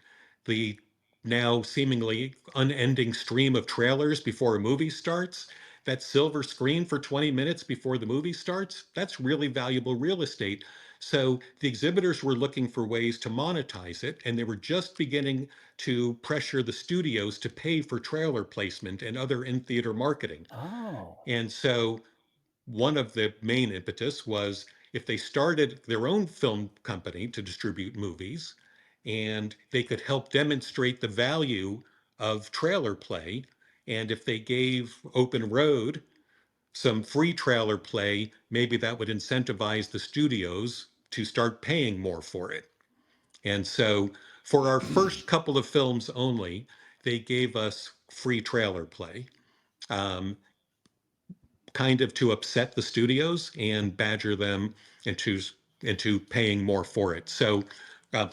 The now seemingly unending stream of trailers before a movie starts, that silver screen for 20 minutes before the movie starts, that's really valuable real estate. So the exhibitors were looking for ways to monetize it, and they were just beginning to pressure the studios to pay for trailer placement and other in-theater marketing. Oh. And so one of the main impetus was if they started their own film company to distribute movies and they could help demonstrate the value of trailer play. And if they gave Open Road some free trailer play, maybe that would incentivize the studios to start paying more for it. And so for our first couple of films only, they gave us free trailer play. Um, kind of to upset the studios and badger them into paying more for it. So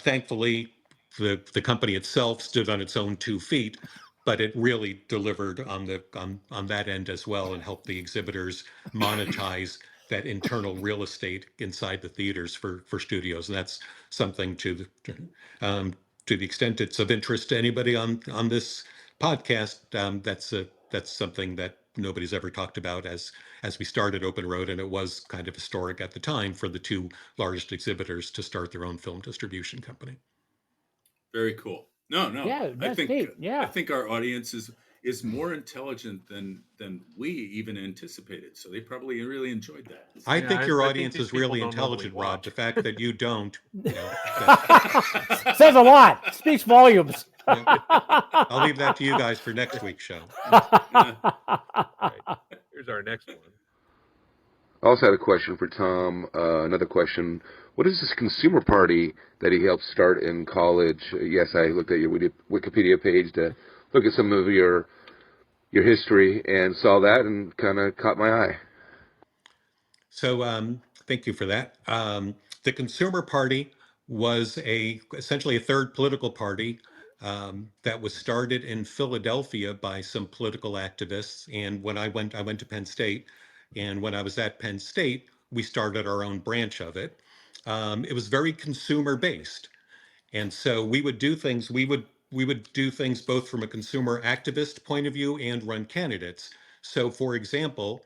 thankfully, the company itself stood on its own 2 feet, but it really delivered on that end as well and helped the exhibitors monetize that internal real estate inside the theaters for studios. And that's something to the extent it's of interest to anybody on this podcast. That's something that nobody's ever talked about as we started Open Road, and it was kind of historic at the time for the two largest exhibitors to start their own film distribution company. Very cool. No, Yeah, I that's think neat. Yeah. I think our audience is more intelligent than we even anticipated. So they probably really enjoyed that. I Yeah, think your I think audience these is really people don't normally intelligent, Rod. watch. The fact that you don't, Says a lot. Speaks volumes. I'll leave that to you guys for next week's show. Right. Here's our next one. I also had a question for Tom. Another question. What is this consumer party that he helped start in college? Yes, I looked at your Wikipedia page to look at some of your history and saw that and kind of caught my eye. So thank you for that. The Consumer Party was essentially a third political party that was started in Philadelphia by some political activists. And when I went to Penn State, and when I was at Penn State, we started our own branch of it. It was very consumer based, and so we would do things. We would do things both from a consumer activist point of view and run candidates. So, for example,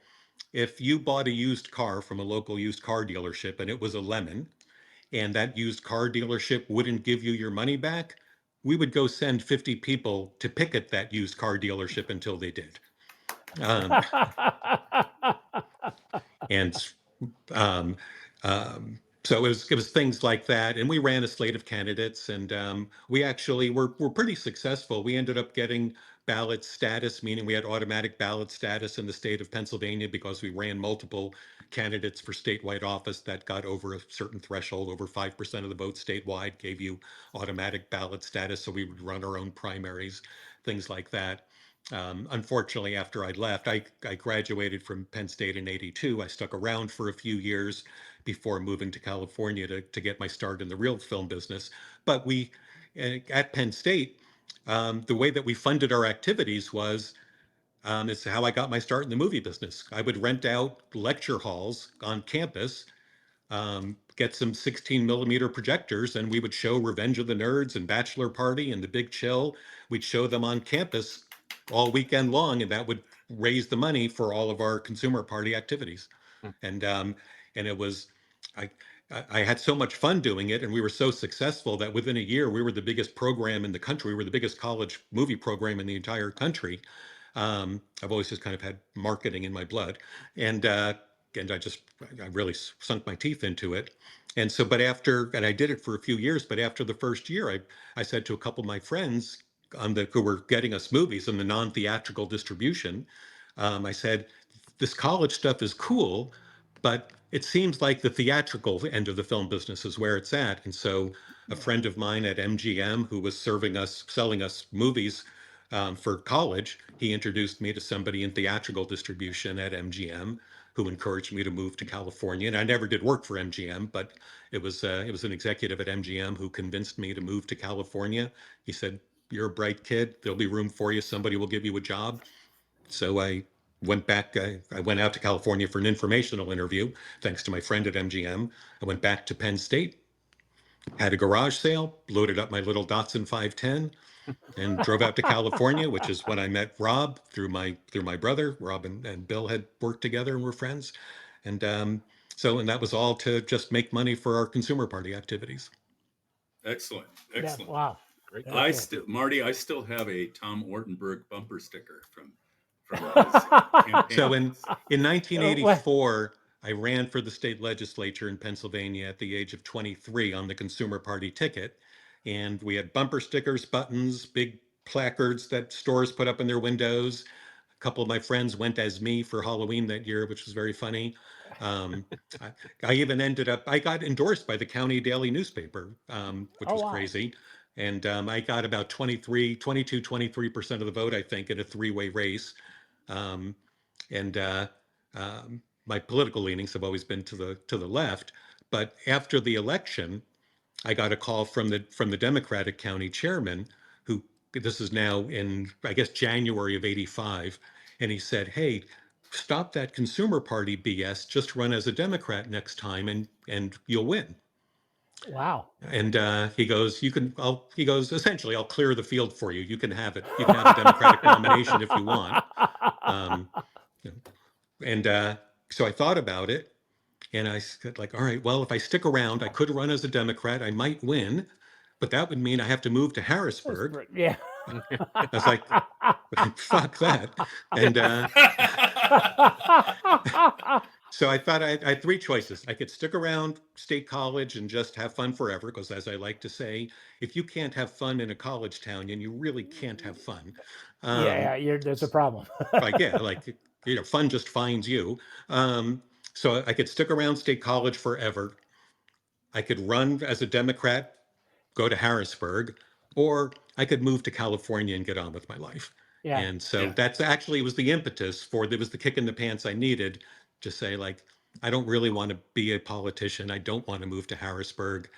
if you bought a used car from a local used car dealership and it was a lemon, and that used car dealership wouldn't give you your money back, we would go send 50 people to picket that used car dealership until they did. Um, and um, so it was things like that, and we ran a slate of candidates, and we actually were pretty successful. We ended up getting ballot status, meaning we had automatic ballot status in the state of Pennsylvania because we ran multiple candidates for statewide office that got over a certain threshold, over 5% of the vote statewide gave you automatic ballot status. So we would run our own primaries, things like that. Unfortunately, after I left, I graduated from Penn State in '82. I stuck around for a few years before moving to California to get my start in the real film business. But at Penn State, the way that we funded our activities was it's how I got my start in the movie business. I would rent out lecture halls on campus, get some 16 millimeter projectors, and we would show Revenge of the Nerds and Bachelor Party and The Big Chill. We'd show them on campus all weekend long, and that would raise the money for all of our consumer party activities. Hmm. And it was, I, I had so much fun doing it, and we were so successful that within a year we were the biggest program in the country. We were the biggest college movie program in the entire country. I've always just kind of had marketing in my blood, and I really sunk my teeth into it. And so, and I did it for a few years, but after the first year, I said to a couple of my friends who were getting us movies in the non-theatrical distribution, I said, this college stuff is cool, but it seems like the theatrical end of the film business is where it's at. And so a friend of mine at MGM who was selling us movies for college. He introduced me to somebody in theatrical distribution at MGM who encouraged me to move to California. And I never did work for MGM, but it was an executive at MGM who convinced me to move to California. He said, "You're a bright kid. There'll be room for you. Somebody will give you a job." So I went back. I went out to California for an informational interview, thanks to my friend at MGM. I went back to Penn State, had a garage sale, loaded up my little Datsun 510, and drove out to California, which is when I met Rob through my brother. Rob and Bill had worked together and were friends, and and that was all to just make money for our consumer party activities. Excellent. Yeah, Excellent. wow. Great. Very cool. Marty, I still have a Tom Ortenberg bumper sticker from his campaign. So in 1984, I ran for the state legislature in Pennsylvania at the age of 23 on the Consumer Party ticket. And we had bumper stickers, buttons, big placards that stores put up in their windows. A couple of my friends went as me for Halloween that year, which was very funny. I, I even I got endorsed by the county daily newspaper, which was wow. crazy. And I got about 23% of the vote, I think, in a three-way race. Um, and my political leanings have always been to the left. But after the election, I got a call from the Democratic county chairman, who, this is now in, I guess, January of '85, and he said, "Hey, stop that Consumer Party BS. Just run as a Democrat next time, and you'll win." Wow. And he goes, essentially, I'll clear the field for you. You can have it. You can have a Democratic nomination if you want. And so I thought about it, and I said, like, all right, well, if I stick around, I could run as a Democrat. I might win, but that would mean I have to move to Harrisburg. Yeah. I was like, fuck that. And so I thought I had three choices. I could stick around State College and just have fun forever, because as I like to say, if you can't have fun in a college town, then you really can't have fun. There's a problem. Fun just finds you. So I could stick around State College forever. I could run as a Democrat, go to Harrisburg, or I could move to California and get on with my life. Yeah. And so that's actually was the impetus there was the kick in the pants I needed to say, like, I don't really want to be a politician. I don't want to move to Harrisburg.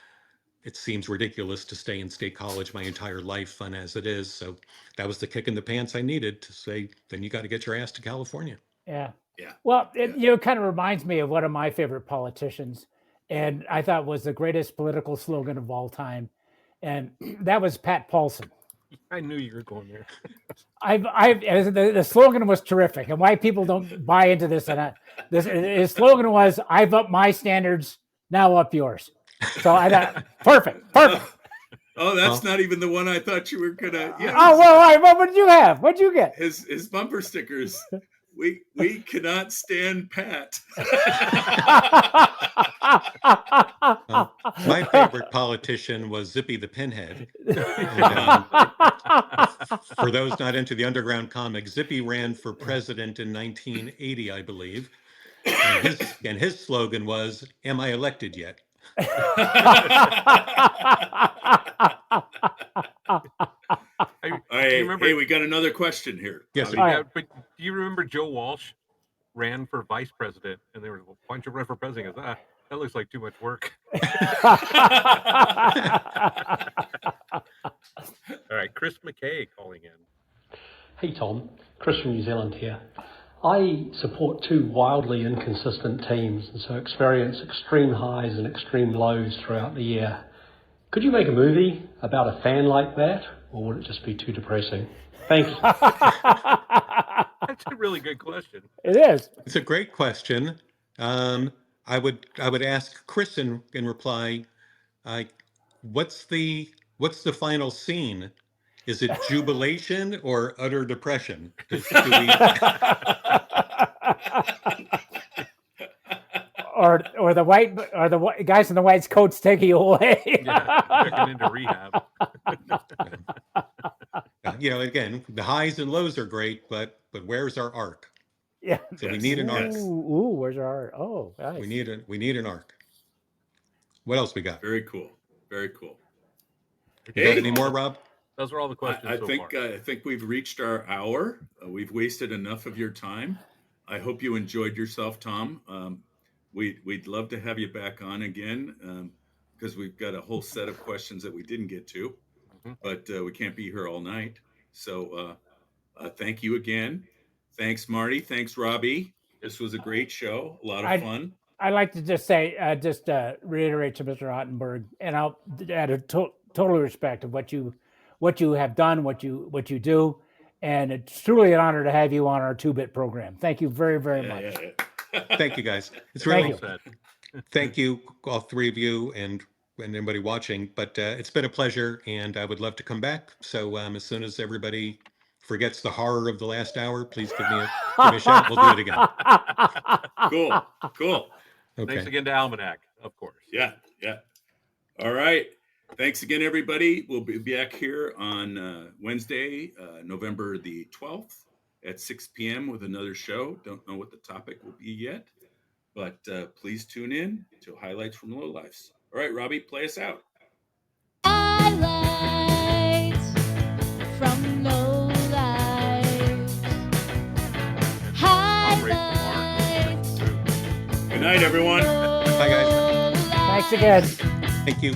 It seems ridiculous to stay in State College my entire life, fun as it is. So that was the kick in the pants I needed to say, then you got to get your ass to California. Yeah. Yeah. Well, it kind of reminds me of one of my favorite politicians, and I thought was the greatest political slogan of all time, and that was Pat Paulson. I knew you were going there. The slogan was terrific, and why people don't buy into this. And his slogan was, "I've upped my standards, now up yours." So I thought, perfect. Oh, that's not even the one I thought you were gonna. Yeah. Oh well, what did you have? What did you get? His bumper stickers. We cannot stand Pat. My favorite politician was Zippy the Pinhead. And, for those not into the underground comic, Zippy ran for president in 1980, I believe. And his slogan was, "Am I elected yet?" Hey, we got another question here. Yes, sir. But do you remember Joe Walsh ran for vice president, and there was a bunch of run for president? That looks like too much work. All right, Chris McKay calling in. Hey Tom, Chris from New Zealand here. I support two wildly inconsistent teams, and so experience extreme highs and extreme lows throughout the year. Could you make a movie about a fan like that, or would it just be too depressing? Thank you. That's a really good question. It is. It's a great question. I would ask Chris in reply, what's the final scene? Is it jubilation or utter depression? Or the guys in the white coats take you away. Checking into rehab. Again, the highs and lows are great, but where's our arc? Yeah. So we need an arc. Ooh, where's our arc? Oh, nice. We need an arc. What else we got? Very cool. Very cool. You got any more, Rob? Those are all the questions I so think far. I think we've reached our hour. We've wasted enough of your time. I hope you enjoyed yourself, Tom. We'd love to have you back on again because we've got a whole set of questions that we didn't get to, but we can't be here all night. So thank you again. Thanks, Marty. Thanks, Robbie. This was a great show. A lot of fun. I'd like to just say, reiterate to Mr. Ortenberg, and I'll add a total respect of what you have done, what you do, and it's truly an honor to have you on our 2-bit program. Thank you very, very much. Thank you, guys. It's really Thank thank you, all three of you, and anybody watching. But it's been a pleasure, and I would love to come back. So as soon as everybody forgets the horror of the last hour, please give me a shout. We'll do it again. Cool. Okay. Thanks again to Almanac, of course. Yeah. All right. Thanks again, everybody. We'll be back here on Wednesday, November the 12th at 6 p.m. with another show. Don't know what the topic will be yet, but please tune in to Highlights from Lowlifes. All right, Robbie, play us out. Highlights from Lowlifes. Highlights. Good night, everyone. Bye, guys. Thanks again. Thank you.